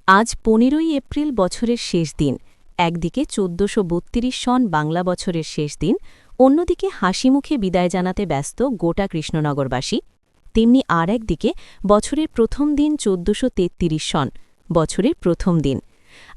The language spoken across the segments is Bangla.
আজ ১৫ই এপ্রিল বছরের শেষ দিন। একদিকে ১৪৩২ সন বাংলা বছরের শেষ দিন, অন্যদিকে হাসিমুখে বিদায় জানাতে ব্যস্ত গোটা কৃষ্ণনগরবাসী। তেমনি আর একদিকে বছরের প্রথম দিন ১৪৩৩ সন, বছরের প্রথম দিন।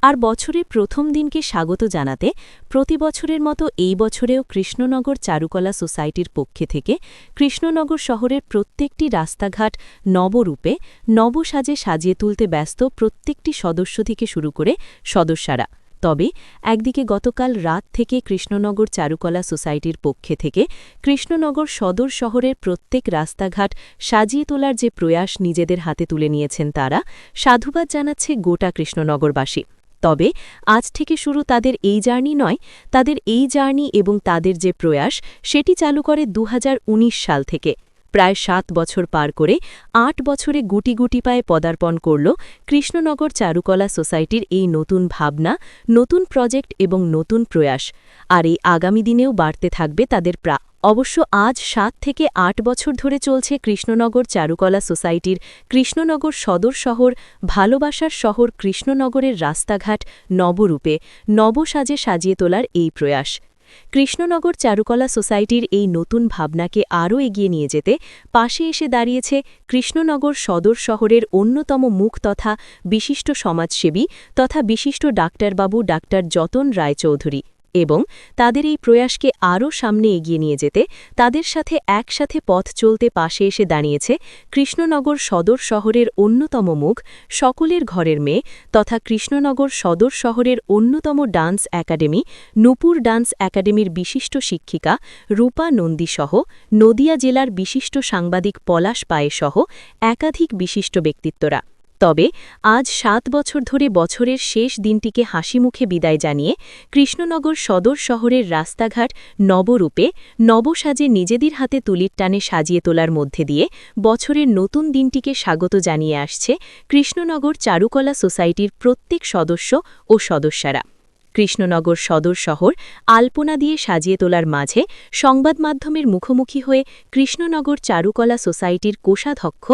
আর বছরের প্রথম দিনকে স্বাগত জানাতে প্রতি বছরের মতো এই বছরেও কৃষ্ণনগর চারুকলা সোসাইটির পক্ষে থেকে কৃষ্ণনগর শহরের প্রত্যেকটি রাস্তাঘাট নবরূপে নবসাজে সাজিয়ে তুলতে ব্যস্ত প্রত্যেকটি সদস্য থেকে শুরু করে সদস্যরা। তবে একদিকে গতকাল রাত থেকে কৃষ্ণনগর চারুকলা সোসাইটির পক্ষে থেকে কৃষ্ণনগর সদর শহরের প্রত্যেক রাস্তাঘাট সাজিয়ে তোলার যে প্রয়াস নিজেদের হাতে তুলে নিয়েছেন তারা, সাধুবাদ জানাচ্ছে গোটা কৃষ্ণনগরবাসী। তবে আজ থেকে শুরু তাদের এই জার্নি নয়, তাদের এই জার্নি এবং তাদের যে প্রয়াস সেটি চালু করে ২০১৯ সাল থেকে। প্রায় ৭ বছর পার করে ৮ বছরে গুটি গুটি পায়ে পদার্পণ করল কৃষ্ণনগর চারুকলা সোসাইটির এই নতুন ভাবনা, নতুন প্রজেক্ট এবং নতুন প্রয়াস। আর এই আগামী দিনেও বাড়তে থাকবে তাদের অবশ্য আজ ৭ থেকে ৮ বছর ধরে চলছে কৃষ্ণনগর চারুকলা সোসাইটির কৃষ্ণনগর সদর শহর, ভালোবাসার শহর কৃষ্ণনগরের রাস্তাঘাট নবরূপে নবসাজে সাজিয়ে তোলার এই প্রয়াস। কৃষ্ণনগর চারুকলা সোসাইটির এই নতুন ভাবনাকে আরও এগিয়ে নিয়ে যেতে পাশে এসে দাঁড়িয়েছে কৃষ্ণনগর সদর শহরের অন্যতম মুখ তথা বিশিষ্ট সমাজসেবী তথা বিশিষ্ট ডাক্তারবাবু ডাক্তার যতন রায়চৌধুরী। এবং তাদের এই প্রয়াসকে আরও সামনে এগিয়ে নিয়ে যেতে তাদের সাথে একসাথে পথ চলতে পাশে এসে দাঁড়িয়েছে কৃষ্ণনগর সদর শহরের অন্যতম মুখ, সকলের ঘরের মেয়ে তথা কৃষ্ণনগর সদর শহরের অন্যতম ডান্স একাডেমি নূপুর ডান্স একাডেমির বিশিষ্ট শিক্ষিকা রূপা নন্দীসহ নদিয়া জেলার বিশিষ্ট সাংবাদিক পলাশ পায়েসহ একাধিক বিশিষ্ট ব্যক্তিত্বরা। তবে আজ ৭ বছর ধরে বছরের শেষ দিনটিকে হাসিমুখে বিদায় জানিয়ে কৃষ্ণনগর সদর শহরের রাস্তাঘাট নবরূপে নবসাজে নিজেদের হাতে তুলির টানে সাজিয়ে তোলার মধ্যে দিয়ে বছরের নতুন দিনটিকে স্বাগত জানিয়ে আসছে কৃষ্ণনগর চারুকলা সোসাইটির প্রত্যেক সদস্য ও সদস্যরা। কৃষ্ণনগর সদর শহর আলপনা দিয়ে সাজিয়ে তোলার মাঝে সংবাদ মাধ্যমের মুখোমুখি হয়ে কৃষ্ণনগর চারুকলা সোসাইটির কোষাধ্যক্ষ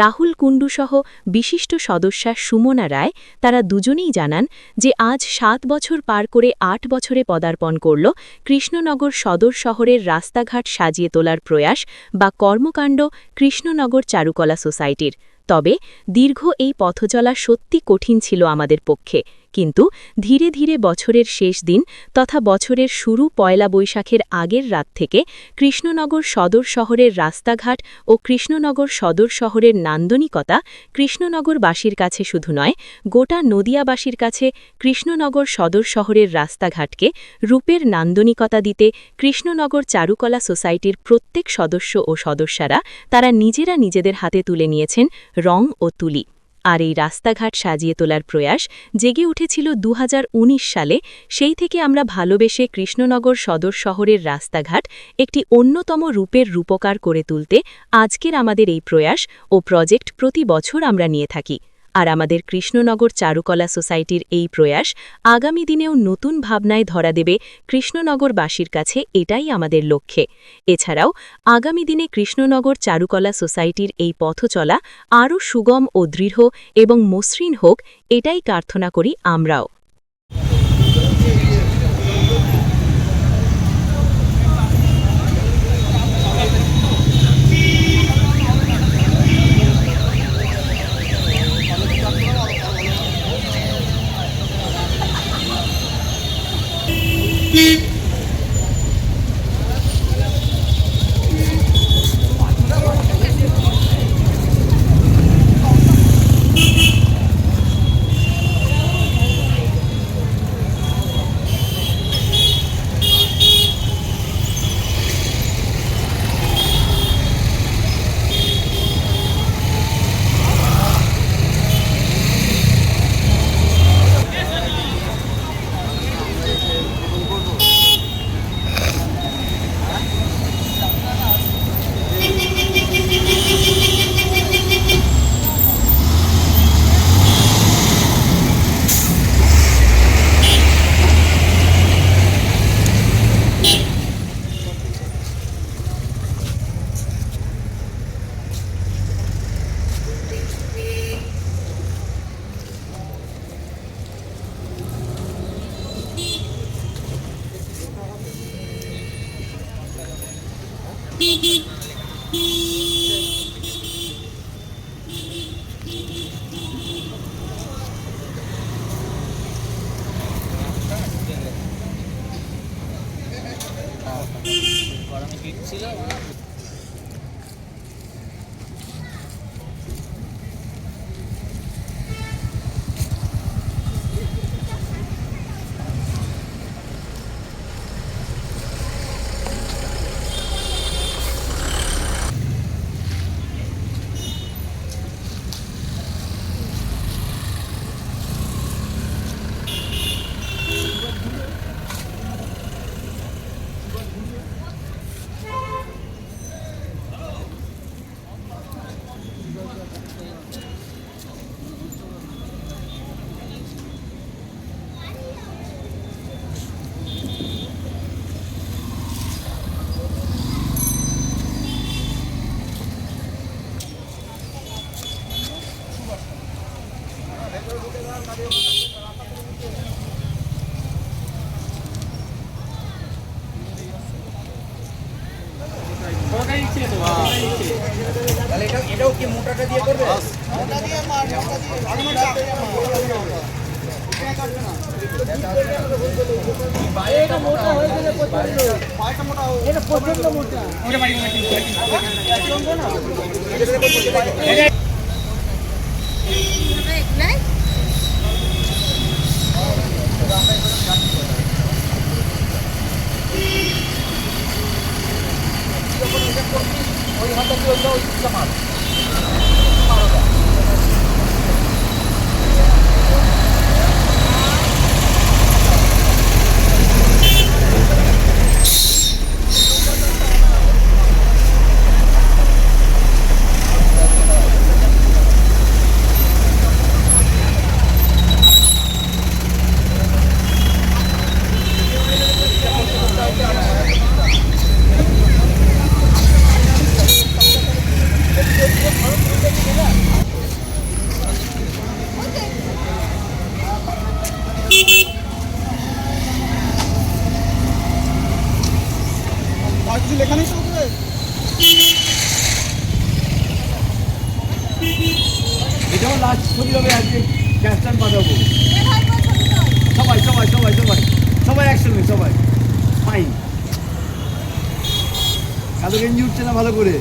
রাহুল কুণ্ডুসহ বিশিষ্ট সদস্যা সুমনা রায়, তারা দুজনেই জানান যে আজ ৭ বছর পার করে ৮ বছরে পদার্পণ করল কৃষ্ণনগর সদর শহরের রাস্তাঘাট সাজিয়ে তোলার প্রয়াস বা কর্মকাণ্ড কৃষ্ণনগর চারুকলা সোসাইটির। তবে দীর্ঘ এই পথচলা সত্যি কঠিন ছিল আমাদের পক্ষে, কিন্তু ধীরে ধীরে বছরের শেষ দিন তথা বছরের শুরু পয়লা বৈশাখের আগের রাত থেকে কৃষ্ণনগর সদর শহরের রাস্তাঘাট ও কৃষ্ণনগর সদর শহরের নান্দনিকতা কৃষ্ণনগরবাসীর কাছে শুধু নয়, গোটা নদিয়াবাসীর কাছে কৃষ্ণনগর সদর শহরের রাস্তাঘাটকে রূপের নান্দনিকতা দিতে কৃষ্ণনগর চারুকলা সোসাইটির প্রত্যেক সদস্য ও সদস্যরা তারা নিজেরা নিজেদের হাতে তুলে নিয়েছেন রং ও তুলি। আর এই রাস্তাঘাট সাজিয়ে তোলার প্রয়াস জেগে উঠেছিল ২০১৯ সালে। সেই থেকে আমরা ভালোবেসে কৃষ্ণনগর সদর শহরের রাস্তাঘাট একটি অন্যতম রূপের রূপকার করে তুলতে আজকের আমাদের এই প্রয়াস ও প্রজেক্ট প্রতি বছর আমরা নিয়ে থাকি। আর আমাদের কৃষ্ণনগর চারুকলা সোসাইটির এই প্রয়াস আগামী দিনেও নতুন ভাবনায় ধরা দেবে কৃষ্ণনগরবাসীর কাছে, এটাই আমাদের লক্ষ্যে। এছাড়াও আগামী দিনে কৃষ্ণনগর চারুকলা সোসাইটির এই পথচলা আরও সুগম ও দৃঢ় এবং মসৃণ হোক, এটাই প্রার্থনা করি আমরাও। এটাও কি মোটাটা দিয়ে করবে? মোটা দিয়ে মার, এটা মোটা হয়ে গেলে প্রচন্ড, পায়টা মোটা হবে, এটা প্রচন্ড মোটা। ওরে বাড়ি মাটি ওই হাতে কি হলো ওই মার এটাও লাস্ট ছবি হবে আজকে ক্যাপশন পাঠাবো সবাই সবাই সবাই সবাই সবাই একসঙ্গে সবাই ফাইন কালো গেঞ্জি উঠছে না ভালো করে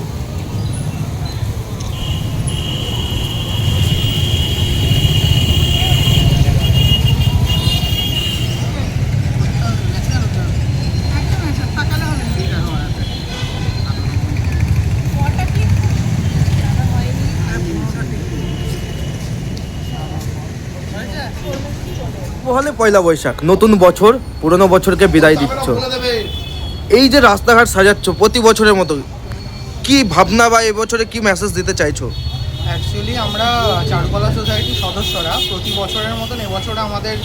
হলে পয়লা বৈশাখ নতুন বছর পুরনো বছরকে বিদায় দিচ্ছ এই যে রাস্তাঘাট সাজাচ্ছ প্রতি বছরের মতো কি ভাবনা বা এবছরে কি মেসেজ দিতে চাইছো? অ্যাকচুয়ালি আমরা চারুকলা সোসাইটির সদস্যরা প্রতি বছরের মতন এবছর আমাদের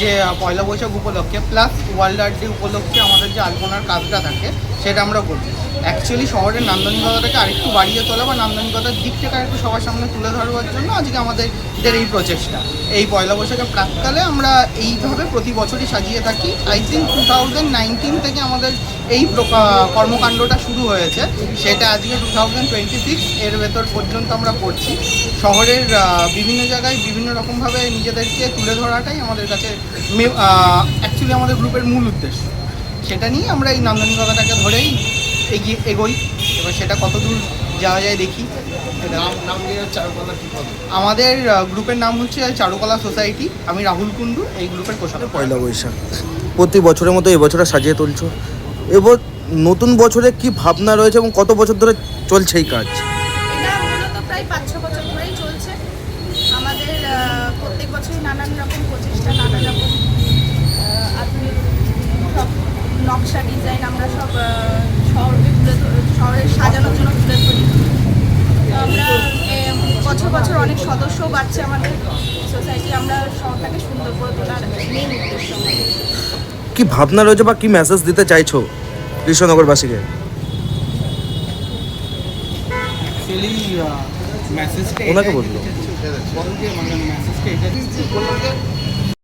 যে পয়লা বৈশাখ উপলক্ষে প্লাস ওয়ার্ল্ড আর্ট ডে উপলক্ষে আমাদের যে আলপনার কাজটা থাকে সেটা আমরা করি। অ্যাকচুয়ালি শহরের নান্দনিকতাটাকে আরেকটু বাড়িয়ে তোলা বা নান্দনিকতার দিকটাকে আরেকটু সবার সামনে তুলে ধরবার জন্য আজকে আমাদের এই প্রচেষ্টা। এই পয়লা বৈশাখের প্রাককালে আমরা এইভাবে প্রতি বছরই সাজিয়ে থাকি। আই থিঙ্ক 2019 থেকে আমাদের এই কর্মকাণ্ডটা শুরু হয়েছে, সেটা আজকে 2026 এর ভেতর পর্যন্ত আমরা করছি। শহরের বিভিন্ন জায়গায় বিভিন্ন রকমভাবে নিজেদেরকে তুলে ধরাটাই আমাদের কাছে অ্যাকচুয়ালি আমাদের গ্রুপের মূল উদ্দেশ্য। সেটা নিয়ে আমরা এই নান্দনিকতাটাকে ধরেই এগোই। এবার সেটা কতদূর যাওয়া যায় দেখি। আমাদের গ্রুপের নাম হচ্ছে চারুকলা সোসাইটি। আমি রাহুল কুন্ডু, এই গ্রুপের কোষাধ্যক্ষ। পয়লা বৈশাখ প্রতি বছরের মতো এবছরে সাজিয়ে তুলছো, এবার নতুন বছরে কি ভাবনা রয়েছে এবং কত বছর ধরে চলছে এই কাজ? এটা মূলত প্রায় 5-6 বছর ধরেই চলছে। আমাদের প্রত্যেক বছরই নানান রকম প্রচেষ্টা, নানান রকম আধুনিক সব নকশা ডিজাইন আমরা সব শহরের সাজানোর জন্য তুলে ধরি। তো আমরা বছর বছর অনেক সদস্যও বাড়ছে আমাদের সোসাইটি। আমরা শহরটাকে সুন্দর করে তোলার মেন উদ্দেশ্য। কি ভাবনা রয়েছে বা কি মেসেজ দিতে চাইছো কৃষ্ণনগরবাসীকে? অ্যাকচুয়ালি মেসেজটা ওনাকে বললো মেসেজটা এটা বললাম যে